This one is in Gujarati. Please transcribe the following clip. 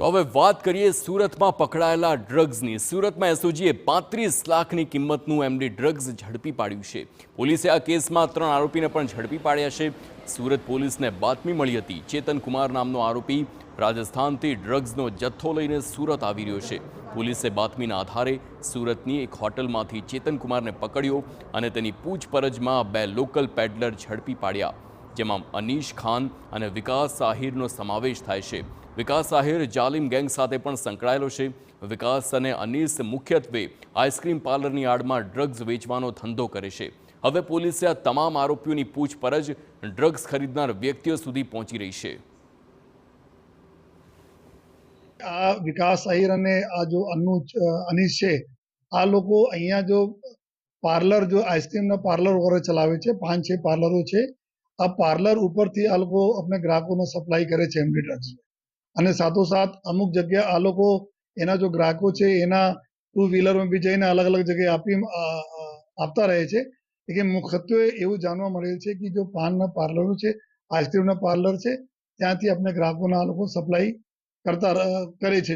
તો હવે વાત કરીએ સુરતમાં પકડાયેલા ડ્રગ્સની। સુરતમાં એસઓજીએ 35 લાખની કિંમતનું એમડી ડ્રગ્સ ઝડપી પાડ્યું છે। પોલીસે આ કેસમાં 3 આરોપીને પણ ઝડપી પાડ્યા છે। સુરત પોલીસને બાતમી મળી હતી ચેતન કુમાર નામનો આરોપી રાજસ્થાનથી ડ્રગ્સનો જથ્થો લઈને સુરત આવી રહ્યો છે। પોલીસે બાતમીના આધારે સુરતની એક હોટલમાંથી ચેતન કુમારને પકડ્યો અને તેની પૂછપરછમાં 2 લોકલ પેડલર ઝડપી પાડ્યા, જેમાં અનીશ ખાન અને વિકાસ આહિરનો સમાવેશ થાય છે। વિકાસ આહિર જાલિમ ગેંગ સાથે પણ સંકળાયેલો છે। વિકાસ અને અનીસ મુખ્યત્વે આઈસ્ક્રીમ પાર્લરની આડમાં ડ્રગ્સ વેચવાનો ધંધો કરે છે। હવે પોલીસે આ તમામ આરોપીઓની પૂછપરછ ડ્રગ્સ ખરીદનાર વ્યક્તિઓ સુધી પહોંચી રહી છે। આ વિકાસ આહિર અને આ જો અનીશ છે, આ લોકો અહીંયા જો પાર્લર જો આઈસ્ક્રીમના પાર્લર વગેરે ચલાવે છે, 5-6 પાર્લરો છે। આ પાર્લર ઉપરથી આ લોકો अपने ગ્રાહકોને સપ્લાય કરે છે એમડી ડ્રગ્સ। અને સાથોસાથ અમુક જગ્યા આ લોકો એના જો ગ્રાહકો છે એના 2 વ્હીલરમાં બી જઈને અલગ અલગ જગ્યાએ આપતા રહે છે। કે મુખ્યત્વે એવું જાણવા મળેલ છે કે જો પાનના પાર્લરો છે, આઈસ્ક્રીમના પાર્લર છે, ત્યાંથી આપણે ગ્રાહકોના આ લોકો સપ્લાય કરે છે।